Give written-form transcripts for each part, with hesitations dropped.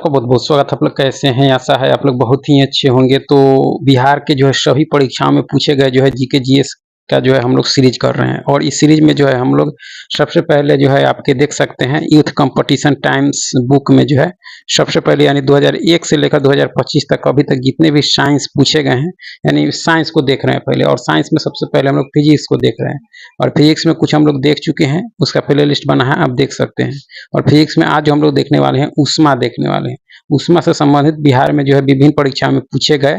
आपका बहुत-बहुत स्वागत है। आप लोग कैसे हैं? आशा है आप लोग बहुत ही अच्छे होंगे। तो बिहार के जो है सभी परीक्षाओं में पूछे गए जो है जीके जीएस का जो है हम लोग सीरीज कर रहे हैं और इस सीरीज में जो है हम लोग सबसे पहले जो है आपके देख सकते हैं यूथ कंपटीशन टाइम्स बुक में जो है सबसे पहले यानी 2001 से लेकर 2025 तक अभी तक जितने भी साइंस पूछे गए हैं यानी साइंस को देख रहे हैं पहले। और साइंस में सबसे पहले हम लोग फिजिक्स को देख रहे हैं और फिजिक्स में कुछ हम लोग देख चुके हैं, उसका प्ले लिस्ट बना है, आप देख सकते हैं। और फिजिक्स में आज जो हम लोग देखने वाले हैं ऊष्मा देखने वाले हैं। ऊष्मा से संबंधित बिहार में जो है विभिन्न परीक्षा में पूछे गए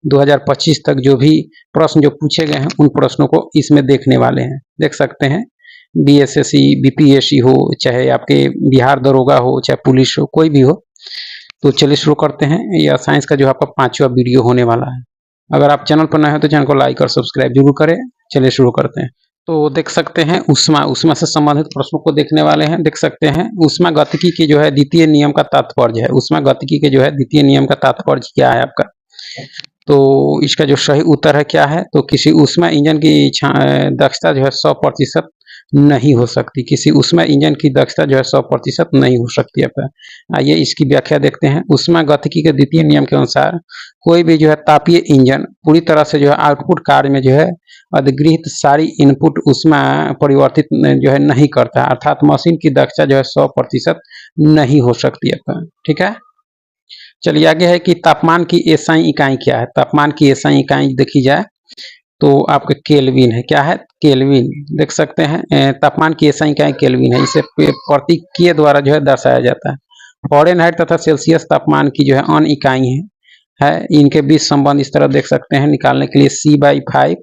2025 तक जो भी प्रश्न जो पूछे गए हैं उन प्रश्नों को इसमें देखने वाले हैं। देख सकते हैं बीएसएससी, बीपीएससी हो, चाहे आपके बिहार दरोगा हो, चाहे पुलिस हो, कोई भी हो। तो चलिए शुरू करते हैं। यह साइंस का जो आपका 5वां वीडियो होने वाला है। अगर आप चैनल पर नए हो तो चैनल को लाइक और सब्सक्राइब जरूर करें। चलिए शुरू करते हैं। तो देख सकते हैं ऊष्मा से संबंधित प्रश्नों को देखने वाले हैं। देख सकते हैं ऊष्मा गतिकी के जो है द्वितीय नियम का तात्पर्य है। ऊष्मा गतिकी के जो है द्वितीय नियम का तात्पर्य क्या है आपका? तो इसका जो सही उत्तर है क्या है? तो किसी ऊष्मा इंजन की दक्षता जो है 100% नहीं हो सकती। किसी ऊष्मा इंजन की दक्षता जो है 100% नहीं हो सकती है। आइए इसकी व्याख्या देखते हैं। ऊष्मा गतिकी के द्वितीय नियम के अनुसार कोई भी जो है तापीय इंजन पूरी तरह से जो है आउटपुट कार्य में जो है अधिगृहित सारी इनपुट ऊष्मा परिवर्तित जो है नहीं करता, अर्थात मशीन की दक्षता जो है 100% नहीं हो सकती है। ठीक है, चलिए आगे है कि तापमान की एसआई इकाई क्या है? तापमान की एसआई इकाई देखी जाए तो आपके केल्विन है। क्या है? केल्विन। देख सकते हैं तापमान की एसआई इकाई केल्विन है। इसे प्रतीक के द्वारा जो है दर्शाया जाता है। फ़ारेनहाइट तथा सेल्सियस तापमान की जो है अन्य इकाई है। इनके बीच संबंध इस तरह देख सकते हैं निकालने के लिए C/5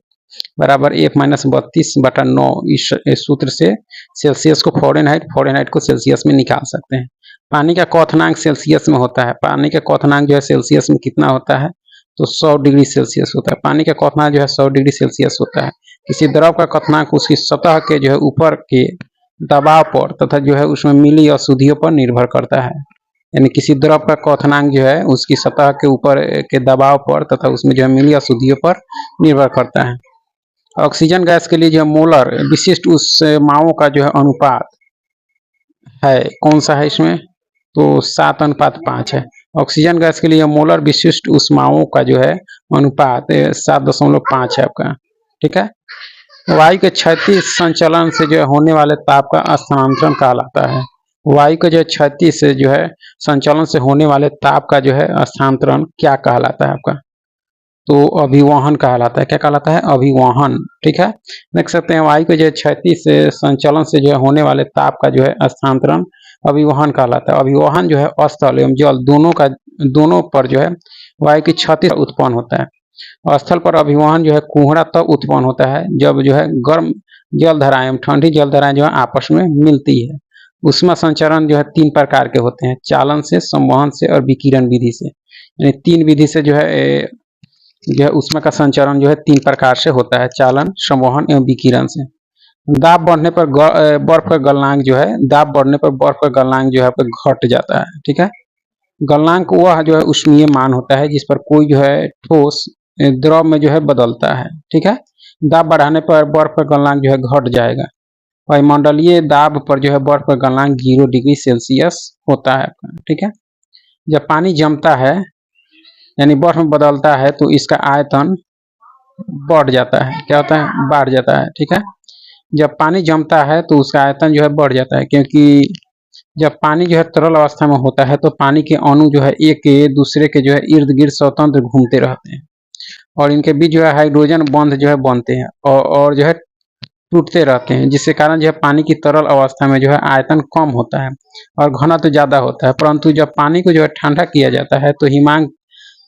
बराबर 1-32/9 इस सूत्र से सेल्सियस को फ़ारेनहाइट को सेल्सियस में निकाल सकते हैं। पानी का क्वथनांक सेल्सियस में होता है। पानी का क्वथनांक जो है सेल्सियस में कितना होता है? तो 100 डिग्री सेल्सियस होता है। पानी का क्वथनांक जो है 100 डिग्री सेल्सियस होता है। किसी द्रव का क्वथनांक उसकी सतह के जो है ऊपर के दबाव पर तथा जो है उसमें मिली अशुद्धियों पर निर्भर करता है। यानी किसी द्रव का क्वथनांक जो है उसकी सतह के ऊपर के दबाव पर तथा उसमें जो है मिली अशुद्धियों पर निर्भर करता है। ऑक्सीजन गैस के लिए जो मोलर विशिष्ट ऊष्माओं का जो है अनुपात है कौन सा है इसमें? तो 7:5 है। ऑक्सीजन गैस के लिए मोलर विशिष्ट ऊष्माओं का जो है अनुपात 7.5 है आपका। ठीक है, वायु के क्षैतिज संचलन से जो है होने वाले ताप का स्थानांतरण कहलाता है। वायु के जो क्षैतिज से जो है संचलन से होने वाले ताप का जो है स्थानांतरण क्या कहलाता है आपका? तो अभिवहन कहलाता है। क्या कहलाता है? अभिवहन। ठीक है, देख सकते हैं वायु के जो क्षैतिज से संचलन से जो है होने वाले ताप का जो है स्थानांतरण अभिवहन कहलाता है। अभिवहन जो है स्थल एवं जल दोनों पर जो है वायु की क्षैतिज उत्पन्न होता है। स्थल पर अभिवहन जो है कुहरा तब उत्पन्न होता है जब जो है गर्म जलधाराएं एवं ठंडी जलधाराएं जो है आपस में मिलती है। ऊष्मा संचरण जो है 3 प्रकार के होते हैं, चालन से, संवहन से और विकिरण विधि से। यानी 3 विधि से जो है ऊष्मा का संचरण जो है 3 प्रकार से होता है, चालन, संवहन एवं विकिरण से। दाब बढ़ने पर बर्फ का गलनांक जो है घट जाता है। ठीक है, गलनांक वह जो है ऊष्मीय मान होता है जिस पर कोई जो है ठोस द्रव में जो है बदलता है। ठीक है, दाब बढ़ाने पर बर्फ का गलनांक जो है घट जाएगा। वायुमंडलीय दाब पर जो है बर्फ का गलनांक 0 डिग्री सेल्सियस होता है। ठीक है, जब पानी जमता है यानी बर्फ में बदलता है तो इसका आयतन बढ़ जाता है। क्या होता है? बढ़ जाता है। ठीक है, जब पानी जमता है तो उसका आयतन जो है बढ़ जाता है, क्योंकि जब पानी जो है तरल अवस्था में होता है तो पानी के अणु जो है एक दूसरे के जो है इर्द गिर्द स्वतंत्र घूमते रहते हैं और इनके बीच जो है हाइड्रोजन बंध जो है बनते हैं और जो है टूटते रहते हैं, जिसके कारण जो है पानी की तरल अवस्था में जो है आयतन कम होता है और घनत्व ज्यादा होता है। परंतु जब पानी को जो है ठंडा किया जाता है तो हिमांक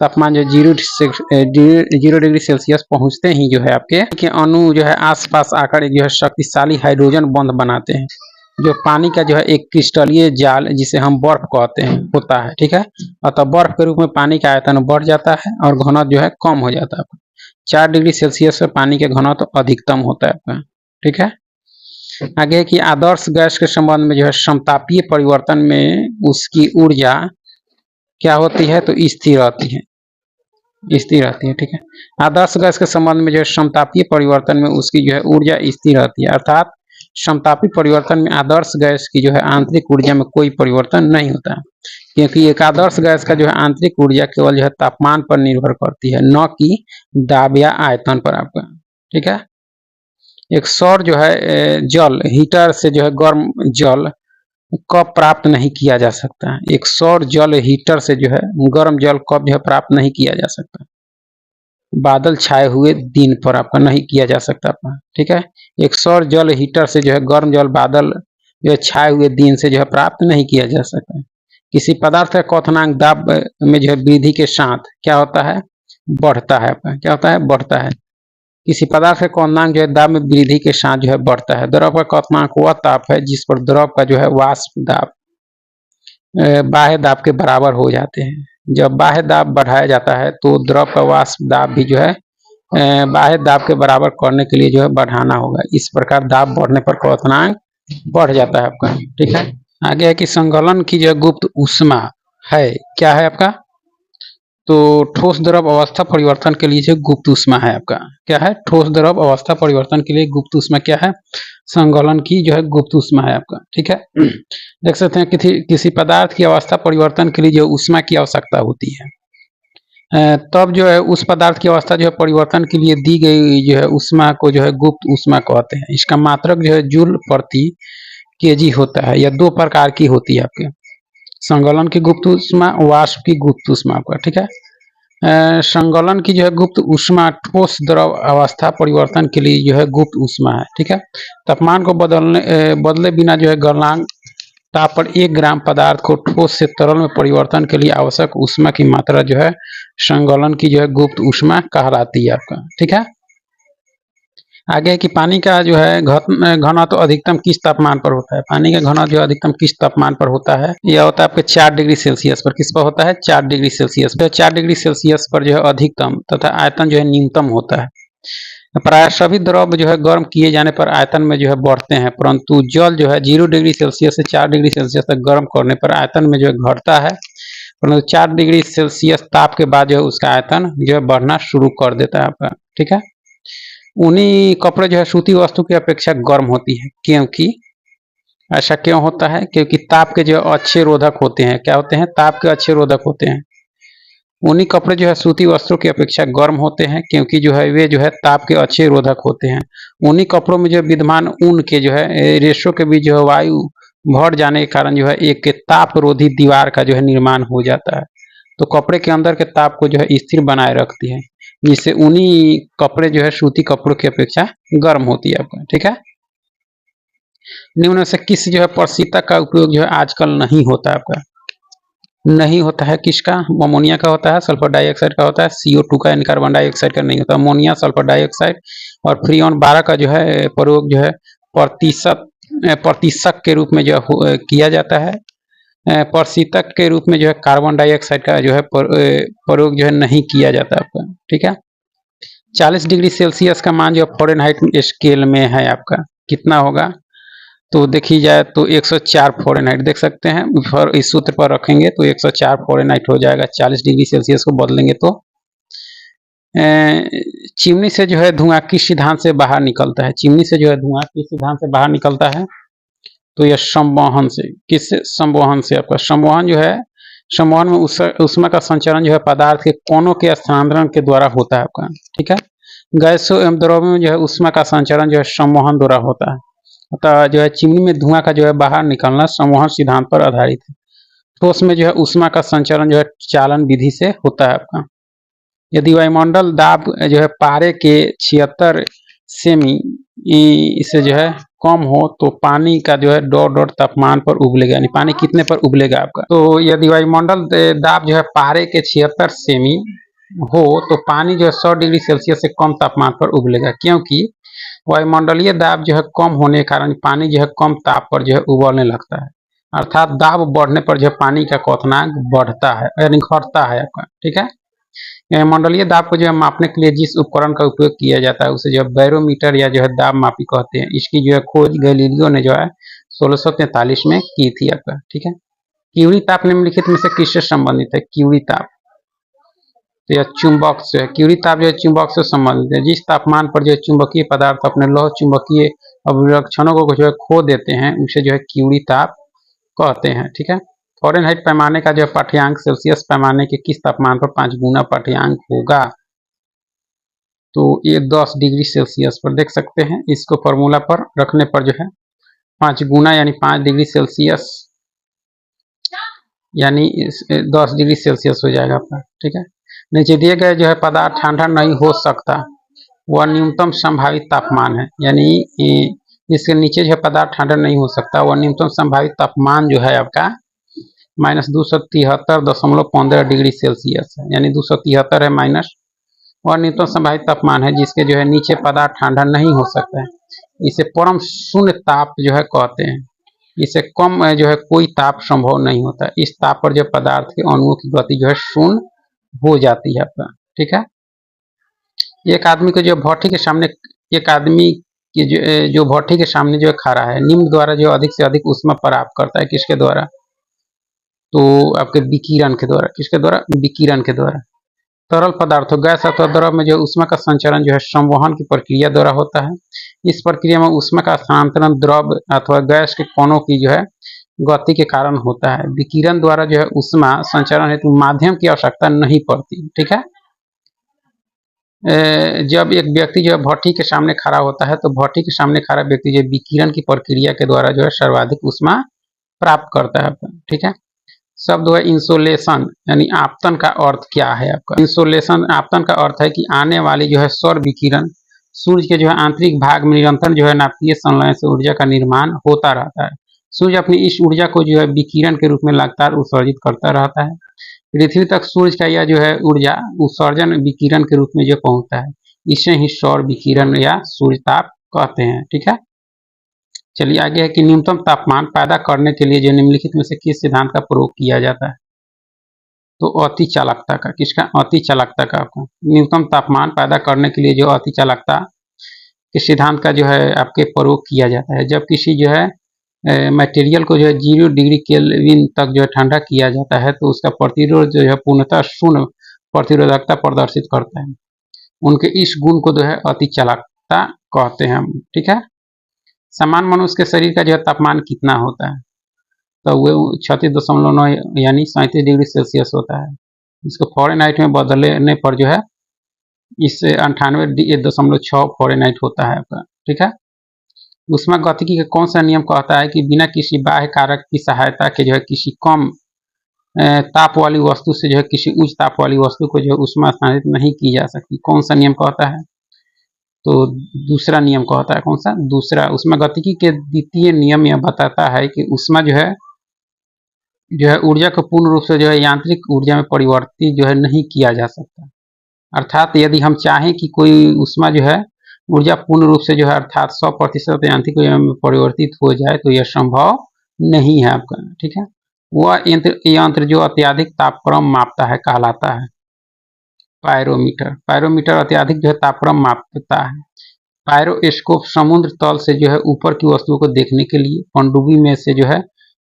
तापमान जो 0 डिग्री सेल्सियस पहुंचते ही जो है आपके अणु जो है आसपास आकर जो है शक्तिशाली हाइड्रोजन बंध बनाते हैं, जो पानी का जो है एक क्रिस्टलीय जाल जिसे हम बर्फ कहते हैं होता है। ठीक है, अतः बर्फ के रूप में पानी का आयतन बढ़ जाता है और घनत्व जो है कम हो जाता है। 4 डिग्री सेल्सियस पर पानी के घनत्व अधिकतम होता है आपका। ठीक है, आगे कि आदर्श गैस के संबंध में जो है समतापीय परिवर्तन में उसकी ऊर्जा क्या होती है? तो स्थिर रहती है। ठीक है, आदर्श गैस के संबंध में जो है समतापीय परिवर्तन में उसकी जो है ऊर्जा स्थिर रहती है, अर्थात समतापी परिवर्तन में आदर्श गैस की जो है आंतरिक ऊर्जा में कोई परिवर्तन नहीं होता है। क्योंकि एक आदर्श गैस का जो है आंतरिक ऊर्जा केवल जो है तापमान पर निर्भर करती है, न कि दाब या आयतन पर आपका। ठीक है, एक सौर जो है जल हीटर से जो है गर्म जल कब प्राप्त नहीं किया जा सकता। एक सौर जल हीटर से जो है गर्म जल कब जो है प्राप्त नहीं किया जा सकता, बादल छाए हुए दिन पर आपका नहीं किया जा सकता आपका। ठीक है, एक सौर जल हीटर से जो है गर्म जल बादल जो है छाए हुए दिन से जो है प्राप्त नहीं किया जा सकता। किसी पदार्थ का क्वथनांक दाब में जो है वृद्धि के साथ क्या होता है, बढ़ता है आपका। क्या होता है, बढ़ता है। किसी पदार्थ का क्वथनांक जो है दाब में वृद्धि के साथ जो है बढ़ता है। द्रव का क्वथनांक वह ताप है जिस पर द्रव का जो है वाष्प दाब बाह्य दाब के बराबर हो जाते हैं। जब बाह्य दाब बढ़ाया जाता है तो द्रव का वाष्प दाब भी जो है बाह्य दाब के बराबर करने के लिए जो है बढ़ाना होगा। इस प्रकार दाब बढ़ने पर क्वथनांक बढ़ जाता है आपका। ठीक है, आगे है कि संगलन की जो गुप्त ऊष्मा है, क्या है आपका, तो ठोस द्रव अवस्था परिवर्तन के लिए जो गुप्त ऊष्मा है आपका। क्या है, ठोस द्रव अवस्था परिवर्तन के लिए गुप्त ऊष्मा क्या है, संगलन की जो है गुप्त ऊष्मा है आपका। ठीक है, देख सकते हैं किसी पदार्थ की अवस्था परिवर्तन के लिए जो ऊष्मा की आवश्यकता होती है, तब जो है उस पदार्थ की अवस्था जो है परिवर्तन के लिए दी गई जो है ऊष्मा को जो है गुप्त ऊष्मा कहते हैं। इसका मात्रक जो है जूल प्रति केजी होता है। यह दो प्रकार की होती है आपके, संगलन की गुप्त ऊष्मा, वाष्प की गुप्त ऊष्मा आपका। ठीक है, संगलन की जो है गुप्त ऊष्मा ठोस द्रव अवस्था परिवर्तन के लिए जो है गुप्त ऊष्मा है। ठीक है, तापमान को बदले बिना जो है गलनांक ताप पर 1 ग्राम पदार्थ को ठोस से तरल में परिवर्तन के लिए आवश्यक ऊष्मा की मात्रा जो है संगलन की जो है गुप्त ऊष्मा कहलाती है आपका। ठीक है, आगे है कि पानी का जो है घनत्व तो अधिकतम किस तापमान पर होता है। पानी का घनत्व जो अधिकतम किस तापमान पर होता है, यह होता है आपके 4 डिग्री सेल्सियस पर। किस पर होता है, 4 डिग्री सेल्सियस पर। 4 डिग्री सेल्सियस पर जो है अधिकतम तथा आयतन जो है न्यूनतम होता है। प्राय सभी द्रव जो है गर्म किए जाने पर आयतन में जो है बढ़ते हैं, परंतु जल जो है 0 डिग्री सेल्सियस से 4 डिग्री सेल्सियस तक गर्म करने पर आयतन में जो है घटता है, परंतु 4 डिग्री सेल्सियस ताप के बाद जो है उसका आयतन जो है बढ़ना शुरू कर देता है आपका। ठीक है, ऊनी कपड़े जो है सूती वस्तु की अपेक्षा गर्म होती है, क्योंकि ऐसा क्यों होता है, क्योंकि ताप के जो अच्छे रोधक होते हैं। क्या होते हैं, ताप के अच्छे रोधक होते हैं। ऊनी कपड़े जो है सूती वस्त्रों की अपेक्षा गर्म होते हैं, क्योंकि जो है वे जो है ताप के अच्छे रोधक होते हैं। ऊनी कपड़ों में जो विद्यमान ऊन के जो है रेशों के बीच जो है वायु भर जाने के कारण जो है एक ताप रोधी दीवार का जो है निर्माण हो जाता है, तो कपड़े के अंदर के ताप को जो है स्थिर बनाए रखती है, जिससे ऊनी कपड़े जो है सूती कपड़ों की अपेक्षा गर्म होती है आपका। ठीक है, निम्न में से किस जो है प्रशीतक का उपयोग जो है आजकल नहीं होता आपका, नहीं होता है। किसका, अमोनिया का होता है, सल्फर डाइऑक्साइड का होता है, CO2 का यानी कार्बन डाइऑक्साइड का नहीं होता। अमोनिया, सल्फर डाइऑक्साइड और फ्रीऑन 12 का जो है प्रयोग जो है प्रतिशत के रूप में जो किया जाता है। प्रशीतक के रूप में जो है कार्बन डाइऑक्साइड का जो है प्रयोग जो है नहीं किया जाता आपका। ठीक है, 40 डिग्री सेल्सियस का मान जो फ़ारेनहाइट स्केल में है आपका कितना होगा, तो देखी जाए तो 104 फ़ारेनहाइट देख सकते हैं। इस सूत्र पर रखेंगे तो 104 फ़ारेनहाइट हो जाएगा। 40 डिग्री सेल्सियस को बदलेंगे तो चिमनी से जो है धुआं किस सिद्धांत से बाहर निकलता है, चिमनी से जो है धुआं किस सिद्धांत से बाहर निकलता है, तो यह संवहन से। किस संवहन से आपका, संवहन जो है, संवहन में ऊष्मा का संचरण जो है पदार्थ के कोनों के स्थानांतरण के द्वारा होता है आपका। ठीक है, गैसों एवं द्रव्यों में जो है ऊष्मा का संचरण जो है संवहन द्वारा होता है, अतः जो है चिमनी में धुआं का जो है बाहर निकलना संवहन सिद्धांत पर आधारित है। ठोस में जो है ऊष्मा का संचरण जो है चालन विधि से होता है आपका। यदि वायुमंडल दाब जो है पारे के 76 सेमी इसे जो है कम हो तो पानी का जो है डॉट तापमान पर उबलेगा, यानी पानी कितने पर उबलेगा आपका, तो यदि वायुमंडल दाब जो है पारे के 76 सेमी हो तो पानी जो है 100 डिग्री सेल्सियस से कम तापमान पर उबलेगा, क्योंकि वायुमंडलीय दाब जो है कम होने के कारण पानी जो है कम ताप पर जो है उबलने लगता है, अर्थात दाब बढ़ने पर जो है पानी का क्वथनांक बढ़ता है यानी घटता है आपका। ठीक है, मंडलीय दाब को जो है मापने के लिए जिस उपकरण का उपयोग किया जाता है उसे जो है बैरोमीटर या जो है दाब मापी कहते हैं। इसकी जो है खोज गैलीलियो ने जो है 1643 में की थी आपका। ठीक है, क्यूरी ताप निम्नलिखित में से किससे संबंधित है, क्यूरी ताप, तो यह चुंबक से है। क्यूरी ताप जो है चुंबक से संबंधित है। जिस तापमान पर जो है चुंबकीय पदार्थ अपने लौह चुंबकीय अभिलक्षणों को जो है खो देते हैं उसे जो है क्यूरी ताप कहते हैं। ठीक है, फ़ारेनहाइट पैमाने का जो पाठ्यांक सेल्सियस पैमाने के किस तापमान पर 5 गुना पाठ्यांक होगा? तो ये 10 डिग्री सेल्सियस पर देख सकते हैं। इसको फॉर्मूला पर रखने पर जो है 5 गुना यानी 5 डिग्री सेल्सियस यानी 10 डिग्री सेल्सियस हो जाएगा आपका, ठीक है। नीचे दिए गए जो है पदार्थ ठंडा नहीं हो सकता, वह न्यूनतम संभावित तापमान है, यानी इसके नीचे जो है पदार्थ ठंडा नहीं हो सकता, वह न्यूनतम संभावित तापमान जो है आपका -273.15 डिग्री सेल्सियस है, यानी 273 है माइनस, और न्यूनतम संभावित तापमान है जिसके जो है नीचे पदार्थ ठंडा नहीं हो सकता है। इसे परम शून्य ताप जो है कहते हैं। इसे कम जो है कोई ताप संभव नहीं होता। इस ताप पर जो पदार्थ के अणुओं की गति जो है शून्य हो जाती है आपका, ठीक है। एक आदमी को जो भट्ठी के सामने एक आदमी की जो भट्ठी के सामने जो खड़ा है, निम्न द्वारा जो अधिक से अधिक ऊष्मा प्राप्त करता है, किसके द्वारा? तो आपके विकिरण के द्वारा। किसके द्वारा? विकिरण के द्वारा। तरल पदार्थों गैस अथवा द्रव में जो ऊष्मा का संचरण जो है संवहन की प्रक्रिया द्वारा होता है। इस प्रक्रिया में ऊष्मा का स्थानांतरण द्रव अथवा गैस के कणों की जो है गति के कारण होता है। विकिरण द्वारा जो है ऊष्मा संचरण हेतु माध्यम की आवश्यकता नहीं पड़ती, ठीक है। जब एक व्यक्ति जो है भट्ठी के सामने खड़ा होता है तो भट्ठी के सामने खड़ा व्यक्ति जो विकिरण की प्रक्रिया के द्वारा जो है सर्वाधिक ऊष्मा प्राप्त करता है, ठीक है। शब्द है इंसोलेशन, यानी आपतन का अर्थ क्या है आपका? इंसोलेशन आपतन का अर्थ है कि आने वाली जो है सौर विकिरण सूर्य के जो है आंतरिक भाग में निरंतर जो है नाभिकीय संलयन से ऊर्जा का निर्माण होता रहता है। सूर्य अपनी इस ऊर्जा को जो है विकिरण के रूप में लगातार उत्सर्जित करता रहता है। पृथ्वी तक सूर्य का यह जो है ऊर्जा उत्सर्जन विकिरण के रूप में जो पहुंचता है, इसे ही सौर विकिरण या सूर्यताप कहते हैं, ठीक है। चलिए आगे है कि न्यूनतम तापमान पैदा करने के लिए जो निम्नलिखित में से किस सिद्धांत का प्रयोग किया जाता है? तो अति चालकता का। किसका? अति चालकता का। आपको न्यूनतम तापमान पैदा करने के लिए जो अति चालकता के सिद्धांत का जो है आपके प्रयोग किया जाता है। जब किसी जो है मटेरियल को जो है 0 डिग्री केल्विन तक जो है ठंडा किया जाता है तो उसका प्रतिरोध जो है पूर्णतः शून्य प्रतिरोधकता प्रदर्शित करता है। उनके इस गुण को जो है अति चालकता कहते हैं हम, ठीक है। समान मनुष्य के शरीर का जो है तापमान कितना होता है? तो वो 36.9 यानी 37 डिग्री सेल्सियस होता है। इसको फ़ारेनहाइट में बदलने पर जो है इससे 98.6 फ़ारेनहाइट होता है आपका, ठीक है। ऊष्मागतिकी का कौन सा नियम कहता है कि बिना किसी बाह्य कारक की सहायता के जो है किसी कम ताप वाली वस्तु से जो है किसी उच्च ताप वाली वस्तु को जो है ऊष्मा स्थानांतरित नहीं की जा सकती? कौन सा नियम कहता है? तो दूसरा नियम कहता है। कौन सा? दूसरा। ऊष्मागतिकी के द्वितीय नियम यह बताता है कि ऊष्मा जो है ऊर्जा को पूर्ण रूप से जो है यांत्रिक ऊर्जा में परिवर्तित जो है नहीं किया जा सकता। अर्थात यदि हम चाहें कि कोई ऊष्मा जो है ऊर्जा पूर्ण रूप से जो है अर्थात 100% यांत्रिक ऊर्जा में परिवर्तित हो जाए तो यह संभव नहीं है आपका, ठीक है। वह यंत्र जो अत्यधिक तापक्रम मापता है कहलाता है पायरोमीटर। पायरोमीटर अत्यधिक जो है तापक्रम मापता है। पायरोस्कोप समुद्र तल से जो है ऊपर की वस्तुओं को देखने के लिए पनडुब्बी में से जो है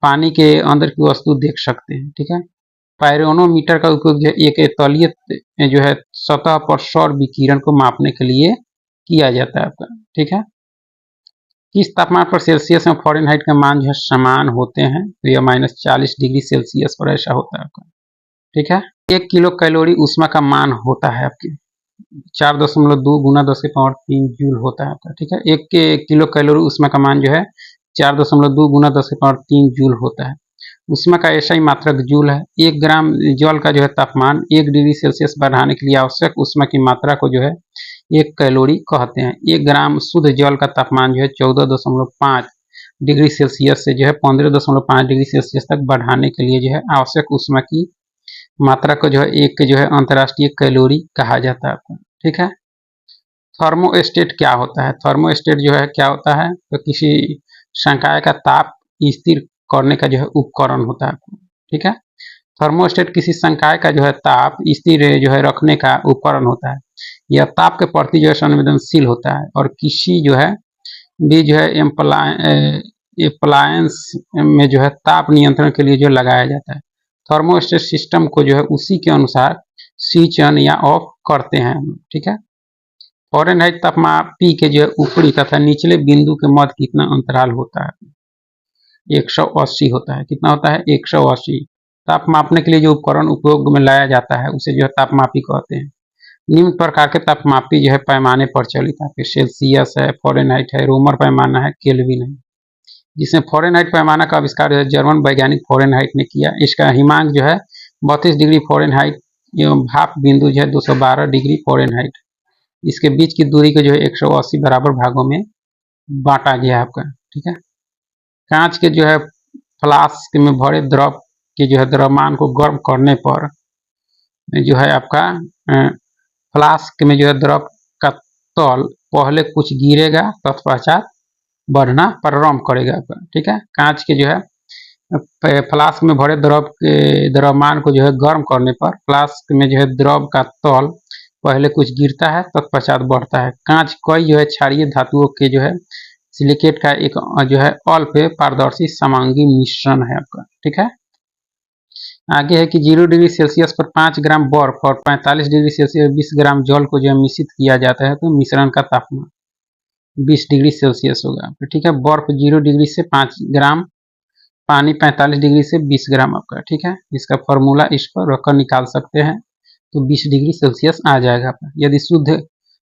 पानी के अंदर की वस्तु देख सकते हैं, ठीक है। पायरोनोमीटर का उपयोग जो है एक तलीय जो है सतह पर सौर विकिरण को मापने के लिए किया जाता है आपका, ठीक है। किस तापमान पर सेल्सियस में फ़ारेनहाइट का मान जो है समान होते हैं? तो यह -40 डिग्री सेल्सियस पर ऐसा होता है आपका, ठीक है। 1 किलो कैलोरी ऊष्मा का मान होता है आपके 4.2 गुना 10⁻³ जूल होता है आपका, ठीक है। 1 किलो कैलोरी ऊष्मा का मान जो है 4.2 गुना 10⁻³ जूल होता है। ऊष्मा का ऐसा ही मात्रक जूल है। 1 ग्राम जल का जो है तापमान 1 डिग्री सेल्सियस बढ़ाने के लिए आवश्यक ऊष्मा की मात्रा को जो है 1 कैलोरी कहते हैं। 1 ग्राम शुद्ध जल का तापमान जो है 14.5 डिग्री सेल्सियस से जो है 15.5 डिग्री सेल्सियस तक बढ़ाने के लिए जो है आवश्यक ऊष्मा की मात्रा को जो है एक जो है अंतर्राष्ट्रीय कैलोरी कहा जाता है आपका, ठीक है। थर्मोस्टेट क्या होता है? थर्मोस्टेट जो है क्या होता है? तो किसी संकाय का ताप स्थिर करने का जो है उपकरण होता है, ठीक है। थर्मोस्टेट किसी संकाय का जो है ताप स्थिर जो है रखने का उपकरण होता है। यह ताप के प्रति जो है संवेदनशील होता है और किसी जो है भी जो है एप्लायंस में जो है ताप नियंत्रण के लिए जो लगाया जाता है। थर्मोस्टेट सिस्टम को जो है उसी के अनुसार स्विच ऑन या ऑफ करते हैं, ठीक है। फ़ारेनहाइट तापमापी के जो है ऊपरी तथा निचले बिंदु के मध्य कितना अंतराल होता है? 180 होता है। कितना होता है? 180। ताप मापने के लिए जो उपकरण उपयोग में लाया जाता है उसे जो है तापमापी कहते हैं। निम्न प्रकार के तापमापी जो है पैमाने प्रचलित है। सेल्सियस है, फ़ारेनहाइट है, रोमन पैमाना है, केल्विन है। जिसमें फ़ारेनहाइट पैमाना का आविष्कार जो है जर्मन वैज्ञानिक फ़ारेनहाइट ने किया। इसका हिमांक जो है 32 डिग्री फ़ारेनहाइट एवं भाप बिंदु जो है 212 डिग्री फ़ारेनहाइट। इसके बीच की दूरी को जो है 180 बराबर भागों में बांटा गया आपका। ठीक है। कांच के जो है फ्लास्क में भरे द्रव के जो है द्रव्यमान को गर्म करने पर जो है आपका फ्लास्क में जो है द्रव का तल पहले कुछ गिरेगा तत्पश्चात बढ़ना प्रारंभ करेगा। ठीक है। कांच के जो है फ्लास्क में भरे द्रव के द्रव्यमान को जो है गर्म करने पर फ्लास्क में जो है द्रव का तल पहले कुछ गिरता है तत्पश्चात बढ़ता है। कांच कई जो है क्षारीय धातुओं के जो है सिलिकेट का एक जो है अल्प पारदर्शी समांगी मिश्रण है आपका। ठीक है। आगे है कि 0 डिग्री सेल्सियस पर 5 ग्राम बर्फ और 45 डिग्री सेल्सियस 20 ग्राम जल को जो है मिश्रित किया जाता है तो मिश्रण का तापमान 20 डिग्री सेल्सियस होगा। ठीक है। बर्फ 0 डिग्री से 5 ग्राम, पानी 45 डिग्री से 20 ग्राम आपका। ठीक है। इसका फॉर्मूला इस पर रखकर निकाल सकते हैं तो 20 डिग्री सेल्सियस आ जाएगा आपका। यदि शुद्ध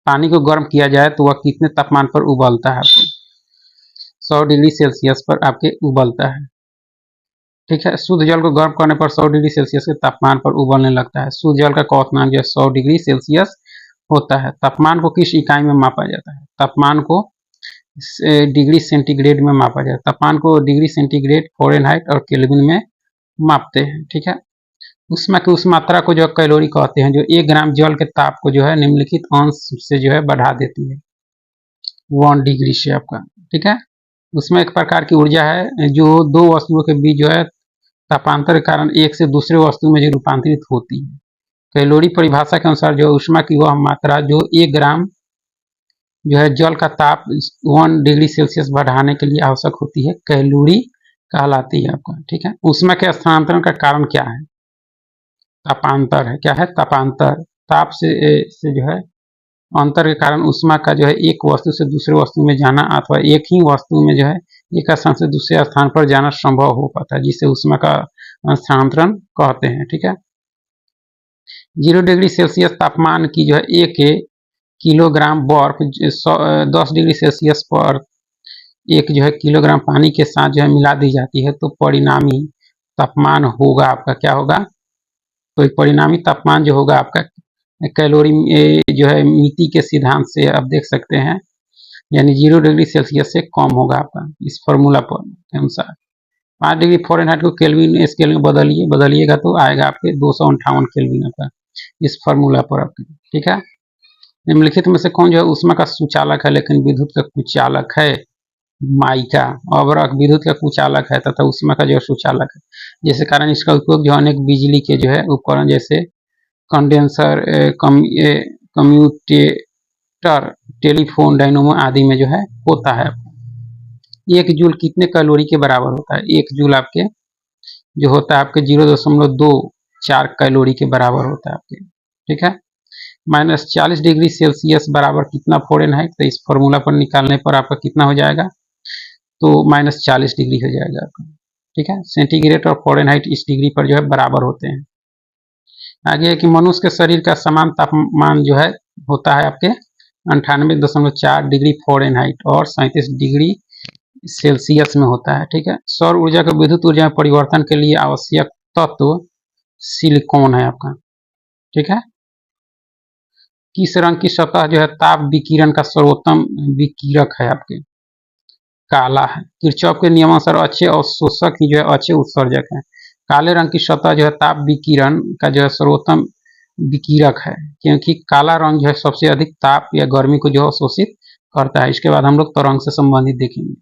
पानी को गर्म किया जाए तो वह कितने तापमान पर उबलता है आपके? 100 डिग्री सेल्सियस पर आपके उबलता है। ठीक है। शुद्ध जल को गर्म करने पर 100 डिग्री सेल्सियस के तापमान पर उबलने लगता है। शुद्ध जल का क्वथनांक जो है 100 डिग्री सेल्सियस होता है। तापमान को किस इकाई में मापा जाता है? तापमान को डिग्री सेंटीग्रेड में मापा जाता है। तापमान को डिग्री सेंटीग्रेड, फ़ारेनहाइट और केल्विन में मापते हैं। ठीक है। ऊष्मा की उस मात्रा को जो कैलोरी कहते हैं जो 1 ग्राम जल के ताप को जो है निम्नलिखित अंश से जो है बढ़ा देती है 1 डिग्री से आपका। ठीक है। उसमें एक प्रकार की ऊर्जा है जो दो वस्तुओं के बीच जो है तापांतर के कारण एक से दूसरे वस्तु में जो रूपांतरित होती है। कैलोरी परिभाषा के अनुसार जो ऊष्मा की वह मात्रा जो 1 ग्राम जो है जल का ताप 1 डिग्री सेल्सियस बढ़ाने के लिए आवश्यक होती है कैलोरी कहलाती है आपका। ठीक है। ऊष्मा के स्थानांतरण का कारण क्या है? तापांतर है। क्या है? तापांतर। ताप से जो है अंतर के कारण ऊष्मा का जो है एक वस्तु से दूसरे वस्तु में जाना अथवा एक ही वस्तु में जो है एक स्थान से दूसरे स्थान पर जाना संभव हो पाता है जिसे ऊष्मा का स्थानांतरण कहते हैं। ठीक है। 0 डिग्री सेल्सियस तापमान की जो है 1 किलोग्राम बर्फ 10 डिग्री सेल्सियस पर 1 जो है किलोग्राम पानी के साथ जो है मिला दी जाती है तो परिणामी तापमान होगा आपका क्या होगा? तो परिणामी तापमान जो होगा आपका कैलोरी जो है मिति के सिद्धांत से आप देख सकते हैं यानी 0 डिग्री सेल्सियस से कम होगा आपका इस फॉर्मूला पर के अनुसार। 5 डिग्री फ़ारेनहाइट को केल्विन स्केल में बदलिएगा तो आएगा आपके 258 केल्विन आपका इस फॉर्मूला पर आपके। ठीक है। निम्नलिखित में से कौन जो है ऊष्मा का सुचालक है लेकिन विद्युत का कुचालक है? माइका। अवरक विद्युत का कुचालक है तथा ऊष्मा का जो सुचालक है, जिसके कारण इसका उपयोग जो अनेक बिजली के जो है उपकरण जैसे कंडेंसर, कम्यूटेटर, टेलीफोन, डायनोमो आदि में जो है होता है। 1 जूल कितने कैलोरी के बराबर होता है? 1 जूल आपके जो होता है आपके 0.24 कैलोरी के बराबर होता है आपके। ठीक है। -40 डिग्री सेल्सियस बराबर कितना फ़ारेनहाइट? तो इस फॉर्मूला पर निकालने पर आपका कितना हो जाएगा? तो -40 डिग्री हो जाएगा आपका। ठीक है। सेंटीग्रेड और फ़ारेनहाइट इस डिग्री पर जो है बराबर होते हैं। आगे है कि मनुष्य के शरीर का समान तापमान जो है होता है आपके 98.4 डिग्री फ़ारेनहाइट और 37 डिग्री सेल्सियस में होता है। ठीक है। सौर ऊर्जा को विद्युत ऊर्जा में परिवर्तन के लिए आवश्यक तत्व सिलिकॉन है आपका। ठीक है। किस रंग की सतह जो है ताप विकिरण का सर्वोत्तम विकिरक है आपके? काला है। किरचॉफ के नियमानुसार अच्छे अवशोषक ही जो है अच्छे उत्सर्जक हैं। काले रंग की सतह जो है ताप विकिरण का जो है सर्वोत्तम विकिरक है क्योंकि काला रंग जो है सबसे अधिक ताप या गर्मी को जो है अवशोषित करता है। इसके बाद हम लोग तरंग से संबंधित देखेंगे।